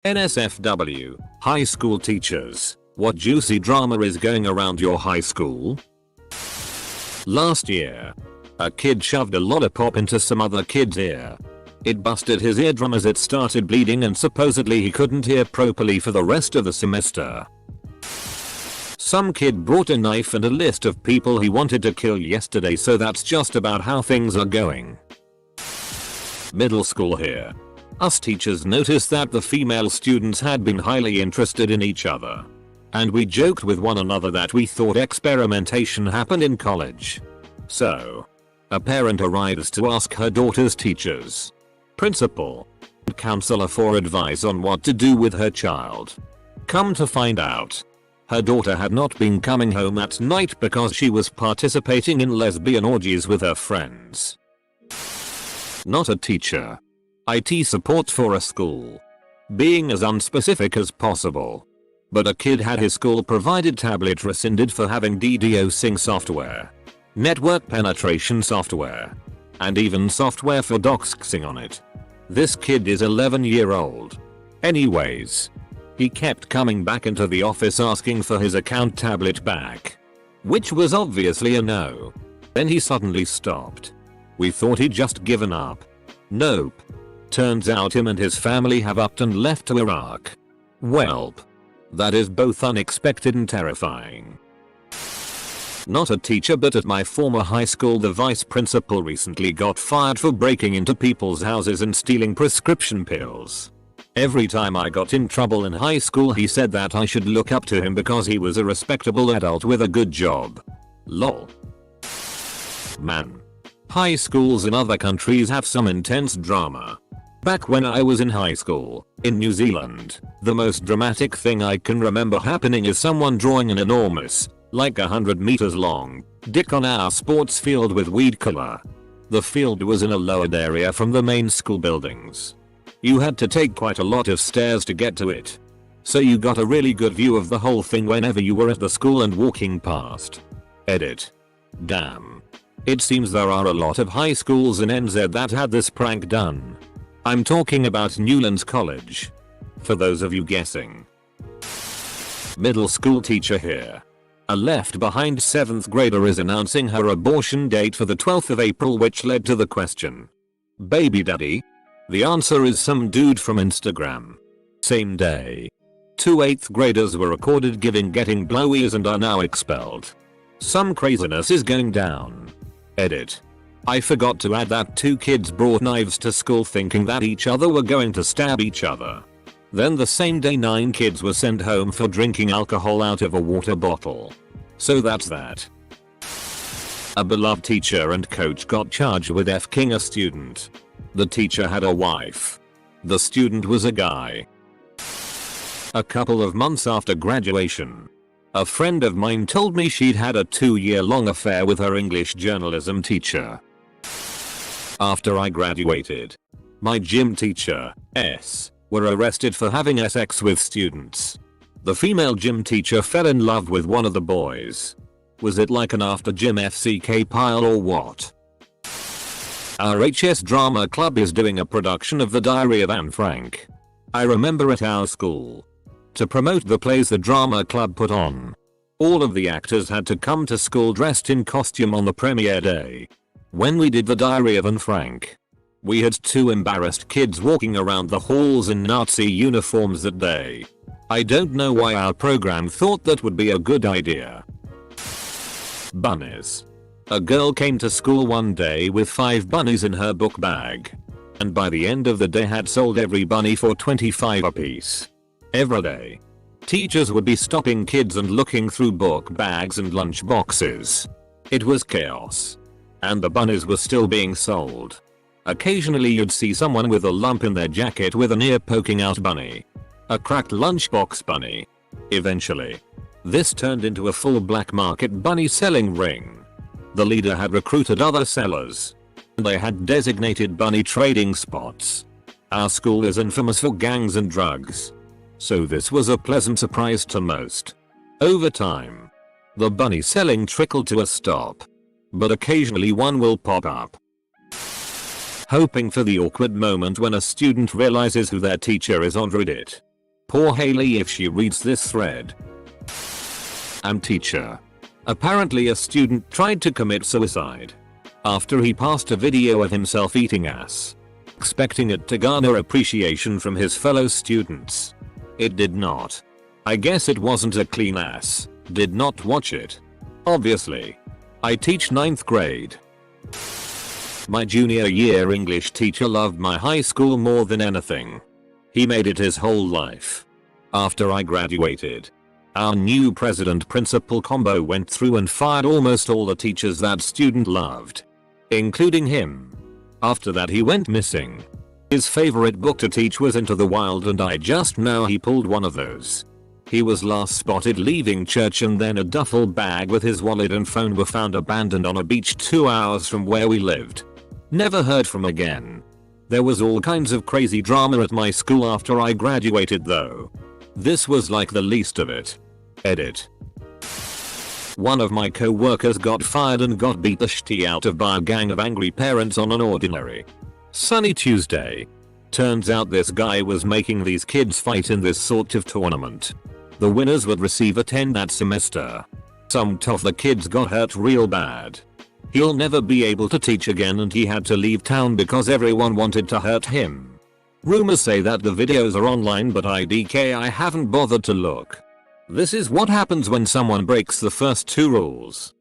NSFW, high school teachers, what juicy drama is going around your high school? Last year, a kid shoved a lollipop into some other kid's ear. It busted his eardrum as it started bleeding and supposedly he couldn't hear properly for the rest of the semester. Some kid brought a knife and a list of people he wanted to kill yesterday, so that's just about how things are going. Middle school here. Us teachers noticed that the female students had been highly interested in each other. And we joked with one another that we thought experimentation happened in college. So, a parent arrives to ask her daughter's teachers, principal, and counselor for advice on what to do with her child. Come to find out, her daughter had not been coming home at night because she was participating in lesbian orgies with her friends. Not a teacher. IT support for a school. Being as unspecific as possible. But a kid had his school provided tablet rescinded for having DDoSing software, network penetration software, and even software for doxing on it. This kid is 11-year-old. Anyways, he kept coming back into the office asking for his account tablet back, which was obviously a no. Then he suddenly stopped. We thought he'd just given up. Nope. Turns out him and his family have upped and left to Iraq. Welp. That is both unexpected and terrifying. Not a teacher, but at my former high school the vice principal recently got fired for breaking into people's houses and stealing prescription pills. Every time I got in trouble in high school he said that I should look up to him because he was a respectable adult with a good job. Lol. Man. High schools in other countries have some intense drama. Back when I was in high school, in New Zealand, the most dramatic thing I can remember happening is someone drawing an enormous, like 100 meters long, dick on our sports field with weed killer. The field was in a lowered area from the main school buildings. You had to take quite a lot of stairs to get to it. So you got a really good view of the whole thing whenever you were at the school and walking past. Edit. Damn. It seems there are a lot of high schools in NZ that had this prank done. I'm talking about Newlands College. For those of you guessing. Middle school teacher here. A left behind 7th grader is announcing her abortion date for the 12th of April, which led to the question, baby daddy? The answer is some dude from Instagram. Same day. 2 8th graders were recorded getting blowies and are now expelled. Some craziness is going down. Edit. I forgot to add that 2 kids brought knives to school thinking that each other were going to stab each other. Then the same day 9 kids were sent home for drinking alcohol out of a water bottle. So that's that. A beloved teacher and coach got charged with F-king a student. The teacher had a wife. The student was a guy. A couple of months after graduation, a friend of mine told me she'd had a 2-year-long affair with her English journalism teacher. After I graduated, my gym teacher, S, were arrested for having sex with students. The female gym teacher fell in love with one of the boys. Was it like an after gym FCK pile or what? Our HS Drama Club is doing a production of The Diary of Anne Frank. I remember at our school. To promote the plays the drama club put on, all of the actors had to come to school dressed in costume on the premiere day. When we did The Diary of Anne Frank, we had 2 embarrassed kids walking around the halls in Nazi uniforms that day. I don't know why our program thought that would be a good idea. Bunnies. A girl came to school one day with 5 bunnies in her book bag. And by the end of the day had sold every bunny for 25 apiece. Every day, teachers would be stopping kids and looking through book bags and lunch boxes. It was chaos. And the bunnies were still being sold. Occasionally you'd see someone with a lump in their jacket with an ear poking out bunny. A cracked lunchbox bunny. Eventually, this turned into a full black market bunny selling ring. The leader had recruited other sellers. They had designated bunny trading spots. Our school is infamous for gangs and drugs. So this was a pleasant surprise to most. Over time, the bunny selling trickled to a stop. But occasionally one will pop up. Hoping for the awkward moment when a student realizes who their teacher is on Reddit. Poor Haley if she reads this thread. Teacher. Apparently a student tried to commit suicide after he passed a video of himself eating ass, expecting it to garner appreciation from his fellow students. It did not. I guess it wasn't a clean ass. Did not watch it. Obviously. I teach 9th grade. My junior year English teacher loved my high school more than anything. He made it his whole life. After I graduated, our new president-principal combo went through and fired almost all the teachers that student loved, including him. After that he went missing. His favorite book to teach was Into the Wild, and I just know he pulled one of those. He was last spotted leaving church, and then a duffel bag with his wallet and phone were found abandoned on a beach 2 hours from where we lived. Never heard from again. There was all kinds of crazy drama at my school after I graduated though. This was like the least of it. Edit. One of my co-workers got fired and got beat the shit out of by a gang of angry parents on an ordinary sunny Tuesday. Turns out this guy was making these kids fight in this sort of tournament. The winners would receive a 10 that semester. Some of the kids got hurt real bad. He'll never be able to teach again, and he had to leave town because everyone wanted to hurt him. Rumors say that the videos are online, but I haven't bothered to look. This is what happens when someone breaks the first 2 rules.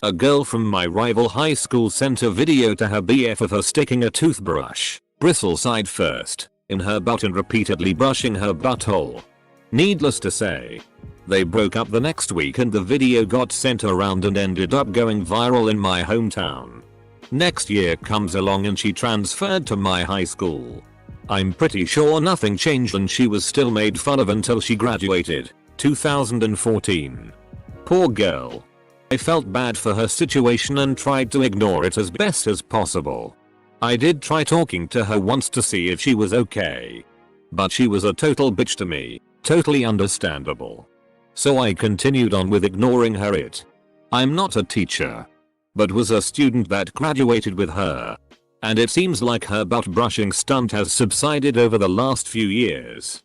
A girl from my rival high school sent a video to her BF of her sticking a toothbrush, bristle side first, in her butt and repeatedly brushing her butthole. Needless to say, they broke up the next week and the video got sent around and ended up going viral in my hometown. Next year comes along and she transferred to my high school. I'm pretty sure nothing changed and she was still made fun of until she graduated, 2014. Poor girl. I felt bad for her situation and tried to ignore it as best as possible. I did try talking to her once to see if she was okay, but she was a total bitch to me. Totally understandable. So I continued on with ignoring her. I'm not a teacher, but was a student that graduated with her. And it seems like her butt brushing stunt has subsided over the last few years.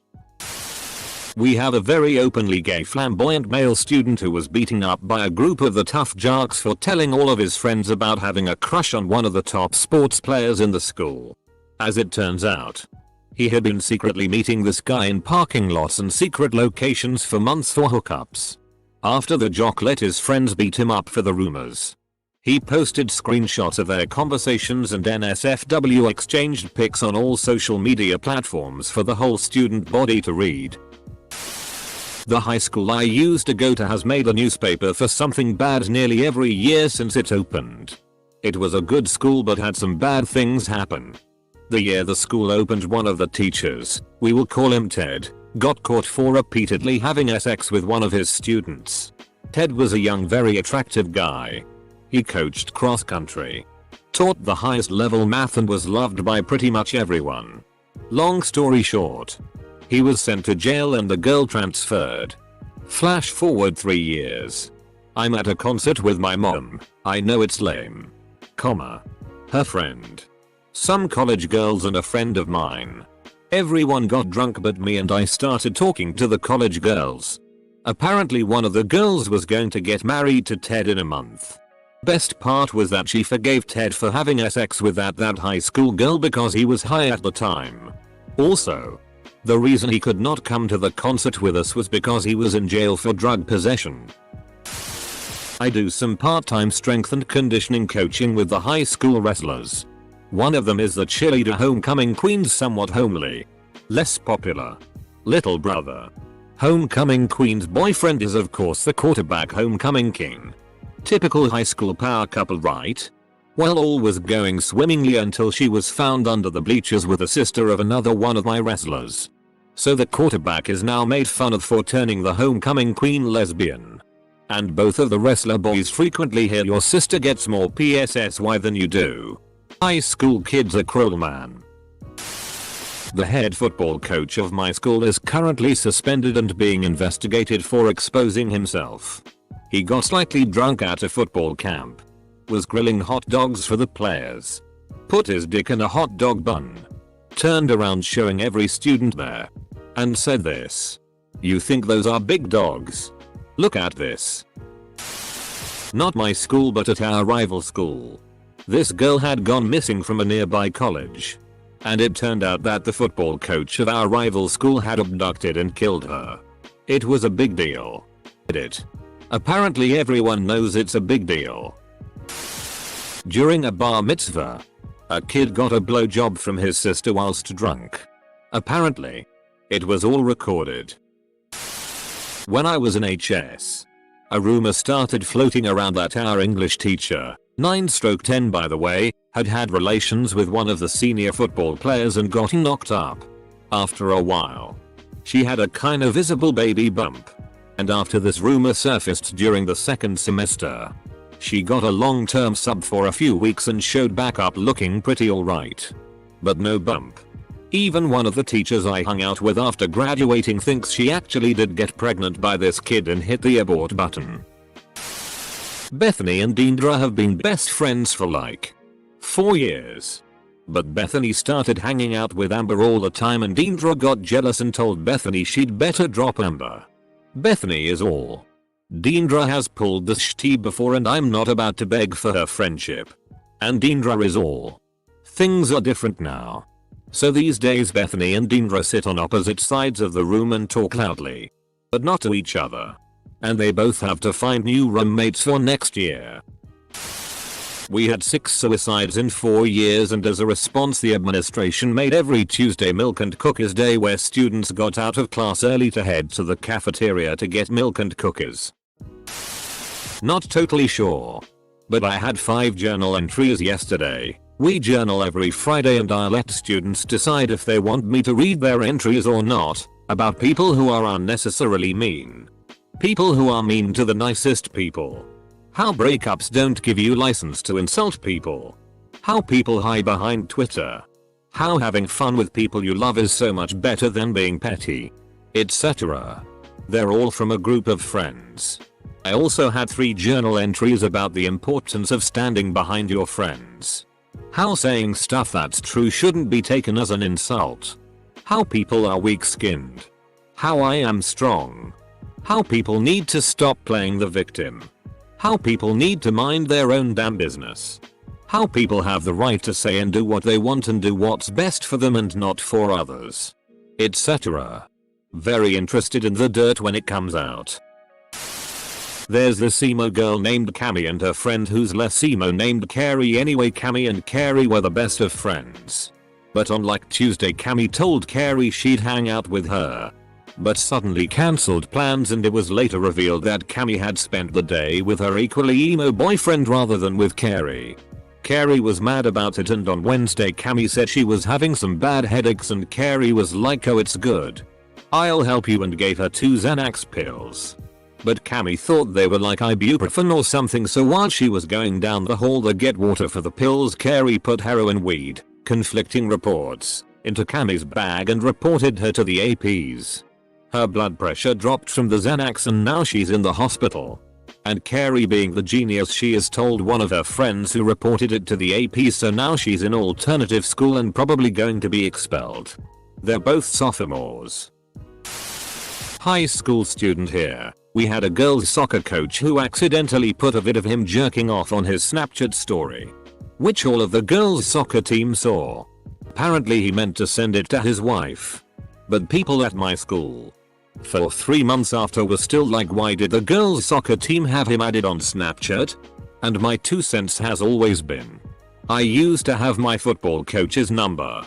We have a very openly gay flamboyant male student who was beaten up by a group of the tough jocks for telling all of his friends about having a crush on one of the top sports players in the school. As it turns out, he had been secretly meeting this guy in parking lots and secret locations for months for hookups. After the jock let his friends beat him up for the rumors, he posted screenshots of their conversations and NSFW exchanged pics on all social media platforms for the whole student body to read. The high school I used to go to has made a newspaper for something bad nearly every year since it opened. It was a good school but had some bad things happen. The year the school opened, one of the teachers, we will call him Ted, got caught for repeatedly having sex with one of his students. Ted was a young, very attractive guy. He coached cross country, taught the highest level math and was loved by pretty much everyone. Long story short, he was sent to jail and the girl transferred. Flash forward 3 years. I'm at a concert with my mom. I know it's lame, her friend, some college girls and a friend of mine. Everyone got drunk but me, and I started talking to the college girls. Apparently one of the girls was going to get married to Ted in a month. Best part was that she forgave Ted for having sex with that high school girl because he was high at the time. Also, the reason he could not come to the concert with us was because he was in jail for drug possession. I do some part-time strength and conditioning coaching with the high school wrestlers. One of them is the cheerleader homecoming queen's somewhat homely, less popular little brother. Homecoming queen's boyfriend is of course the quarterback homecoming king. Typical high school power couple, right? Well, all was going swimmingly until she was found under the bleachers with the sister of another one of my wrestlers. So the quarterback is now made fun of for turning the homecoming queen lesbian. And both of the wrestler boys frequently hear your sister gets more PSSY than you do. High school kids are cruel, man. The head football coach of my school is currently suspended and being investigated for exposing himself. He got slightly drunk at a football camp, was grilling hot dogs for the players, put his dick in a hot dog bun, turned around showing every student there, and said this. "You think those are big dogs? Look at this." Not my school, but at our rival school. This girl had gone missing from a nearby college. And it turned out that the football coach of our rival school had abducted and killed her. It was a big deal. Apparently everyone knows it's a big deal. During a bar mitzvah, a kid got a blowjob from his sister whilst drunk. Apparently, it was all recorded. When I was in HS, a rumor started floating around that our English teacher, 9/10 by the way, had relations with one of the senior football players and got knocked up. After a while, she had a kind of visible baby bump. And after this rumor surfaced during the second semester, she got a long-term sub for a few weeks and showed back up looking pretty alright. But no bump. Even one of the teachers I hung out with after graduating thinks she actually did get pregnant by this kid and hit the abort button. Bethany and Deandra have been best friends for like 4 years. But Bethany started hanging out with Amber all the time and Deandra got jealous and told Bethany she'd better drop Amber. Bethany is all. Deandra has pulled this shitty before and I'm not about to beg for her friendship. And Deandra is all. Things are different now. So these days Bethany and Deandra sit on opposite sides of the room and talk loudly. But not to each other. And they both have to find new roommates for next year. We had 6 suicides in 4 years and as a response the administration made every Tuesday milk and cookies day where students got out of class early to head to the cafeteria to get milk and cookies. Not totally sure. But I had 5 journal entries yesterday. We journal every Friday and I let students decide if they want me to read their entries or not, about people who are unnecessarily mean. People who are mean to the nicest people. How breakups don't give you license to insult people. How people hide behind Twitter. How having fun with people you love is so much better than being petty. Etc. They're all from a group of friends. I also had 3 journal entries about the importance of standing behind your friends. How saying stuff that's true shouldn't be taken as an insult. How people are weak-skinned. How I am strong. How people need to stop playing the victim. How people need to mind their own damn business. How people have the right to say and do what they want and do what's best for them and not for others. Etc. Very interested in the dirt when it comes out. There's this emo girl named Cami and her friend who's less emo named Carrie. Anyway, Cami and Carrie were the best of friends. But on like Tuesday Cami told Carrie she'd hang out with her. But suddenly cancelled plans and it was later revealed that Cami had spent the day with her equally emo boyfriend rather than with Carrie. Carrie was mad about it and on Wednesday Cami said she was having some bad headaches and Carrie was like, "Oh, it's good. I'll help you," and gave her 2 Xanax pills. But Cami thought they were like ibuprofen or something, so while she was going down the hall to get water for the pills, Carrie put heroin, weed, conflicting reports, into Cami's bag and reported her to the APs. Her blood pressure dropped from the Xanax and now she's in the hospital. And Carrie, being the genius she is, told one of her friends who reported it to the AP, so now she's in alternative school and probably going to be expelled. They're both sophomores. High school student here. We had a girls soccer coach who accidentally put a vid of him jerking off on his Snapchat story, which all of the girls soccer team saw. Apparently he meant to send it to his wife. But people at my school, for 3 months after, were still like, why did the girls soccer team have him added on Snapchat? And my 2 cents has always been, I used to have my football coach's number.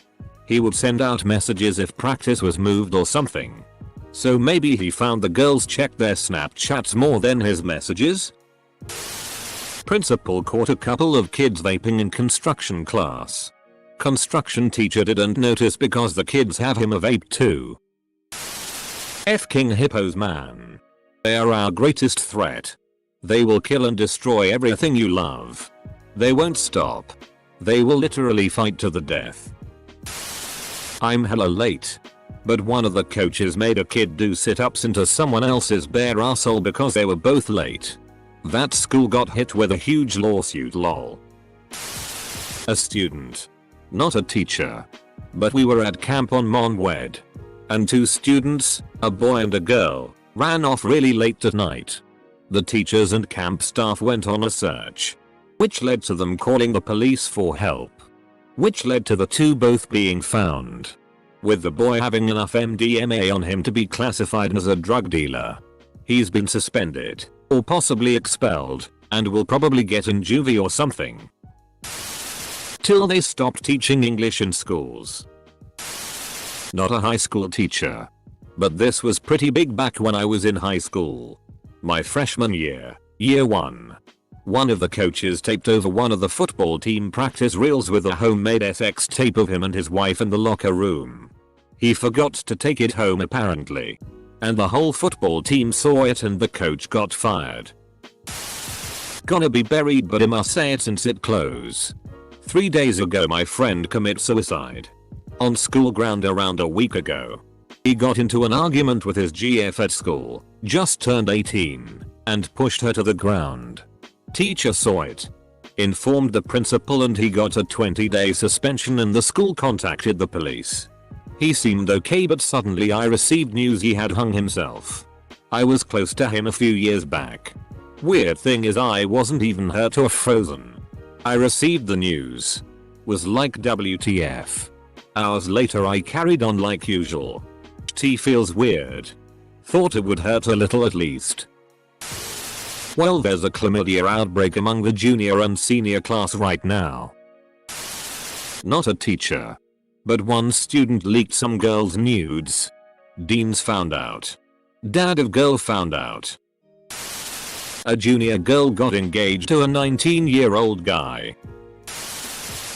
He would send out messages if practice was moved or something. So maybe he found the girls checked their Snapchats more than his messages? Principal caught a couple of kids vaping in construction class. Construction teacher didn't notice because the kids have him a vape too. F-king hippos, man. They are our greatest threat. They will kill and destroy everything you love. They won't stop. They will literally fight to the death. I'm hella late. But one of the coaches made a kid do sit-ups into someone else's bare asshole because they were both late. That school got hit with a huge lawsuit, lol. A student. Not a teacher. But we were at camp on Monwed. and 2 students, a boy and a girl, ran off really late at night. The teachers and camp staff went on a search, which led to them calling the police for help, which led to the 2 both being found, with the boy having enough MDMA on him to be classified as a drug dealer. He's been suspended, or possibly expelled, and will probably get in juvie or something. Till they stopped teaching English in schools. Not a high school teacher, but this was pretty big back when I was in high school. My freshman year, year 1. One of the coaches taped over one of the football team practice reels with a homemade SX tape of him and his wife in the locker room. He forgot to take it home apparently, and the whole football team saw it and the coach got fired. Gonna be buried, but I must say it since it close. 3 days ago my friend commit suicide. On school ground around a week ago. He got into an argument with his GF at school, just turned 18, and pushed her to the ground. Teacher saw it, informed the principal, and he got a 20-day suspension and the school contacted the police. He seemed okay, but suddenly I received news he had hung himself. I was close to him a few years back. Weird thing is I wasn't even hurt or frozen. I received the news. Was like WTF. Hours later I carried on like usual. T feels weird. Thought it would hurt a little at least. Well, there's a chlamydia outbreak among the junior and senior class right now. Not a teacher, but one student leaked some girl's nudes. Deans found out. Dad of girl found out. A junior girl got engaged to a 19-year-old guy.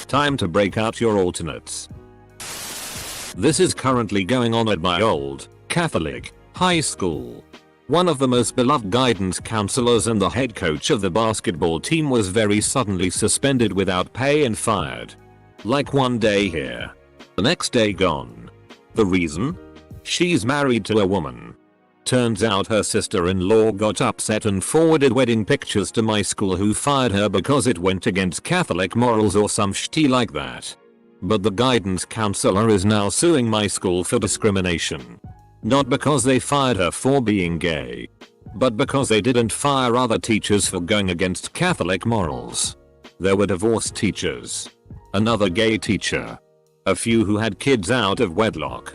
Time to break out your alternates. This is currently going on at my old Catholic high school. One of the most beloved guidance counselors and the head coach of the basketball team was very suddenly suspended without pay and fired. Like one day here, the next day gone. The reason? She's married to a woman. Turns out her sister-in-law got upset and forwarded wedding pictures to my school, who fired her because it went against Catholic morals or some shit like that. But the guidance counselor is now suing my school for discrimination. Not because they fired her for being gay, but because they didn't fire other teachers for going against Catholic morals. There were divorced teachers, another gay teacher, a few who had kids out of wedlock,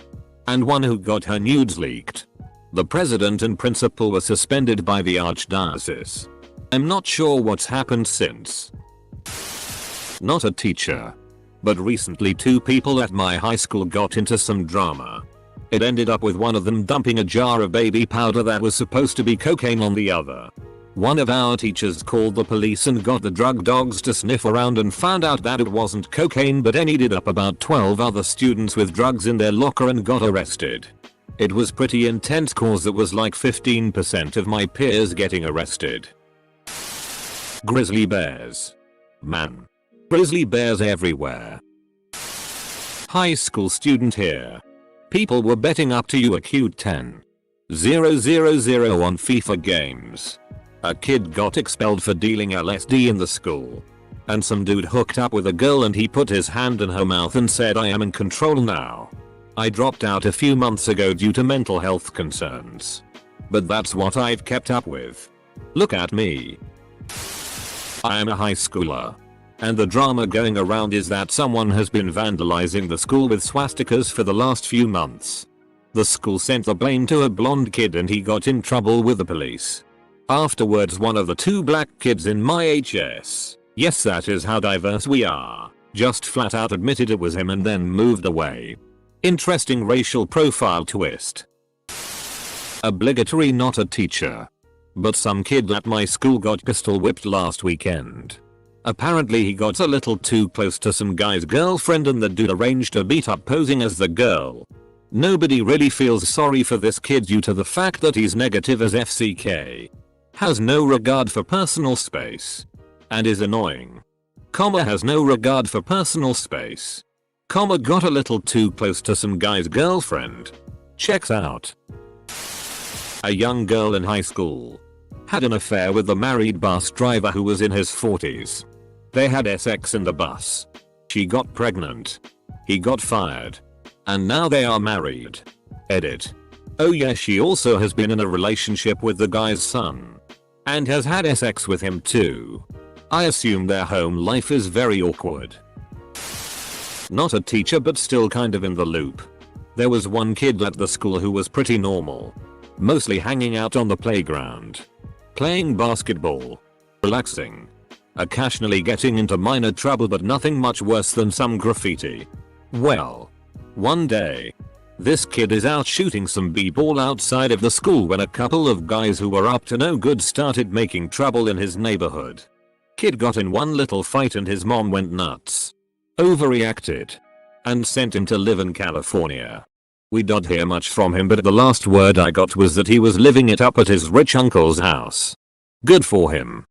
and one who got her nudes leaked. The president and principal were suspended by the archdiocese. I'm not sure what's happened since. Not a teacher, but recently 2 people at my high school got into some drama. It ended up with one of them dumping a jar of baby powder that was supposed to be cocaine on the other. One of our teachers called the police and got the drug dogs to sniff around and found out that it wasn't cocaine, but ended up about 12 other students with drugs in their locker and got arrested. It was pretty intense cause there was like 15% of my peers getting arrested. Grizzly bears. Man. Grizzly bears everywhere. High school student here. People were betting up to you a cute 10,000 on FIFA games. A kid got expelled for dealing LSD in the school. And some dude hooked up with a girl and he put his hand in her mouth and said, "I am in control now." I dropped out a few months ago due to mental health concerns. But that's what I've kept up with. Look at me. I am a high schooler. And the drama going around is that someone has been vandalizing the school with swastikas for the last few months. The school sent the blame to a blonde kid and he got in trouble with the police. Afterwards, one of the 2 black kids in my HS, yes, that is how diverse we are, just flat out admitted it was him and then moved away. Interesting racial profile twist. Obligatory not a teacher. But some kid at my school got pistol whipped last weekend. Apparently he got a little too close to some guy's girlfriend and the dude arranged to beat up posing as the girl. Nobody really feels sorry for this kid due to the fact that he's negative as FCK. Has no regard for personal space. And is annoying. Has no regard for personal space. Got a little too close to some guy's girlfriend. Checks out. A young girl in high school had an affair with a married bus driver who was in his 40s. They had sex in the bus. She got pregnant. He got fired. And now they are married. Edit. Oh yeah, she also has been in a relationship with the guy's son. And has had sex with him too. I assume their home life is very awkward. Not a teacher but still kind of in the loop. There was one kid at the school who was pretty normal. Mostly hanging out on the playground. Playing basketball. Relaxing. Occasionally getting into minor trouble but nothing much worse than some graffiti. Well. One day. This kid is out shooting some b-ball outside of the school when a couple of guys who were up to no good started making trouble in his neighborhood. Kid got in one little fight and his mom went nuts. Overreacted. And sent him to live in California. We didn't hear much from him but the last word I got was that he was living it up at his rich uncle's house. Good for him.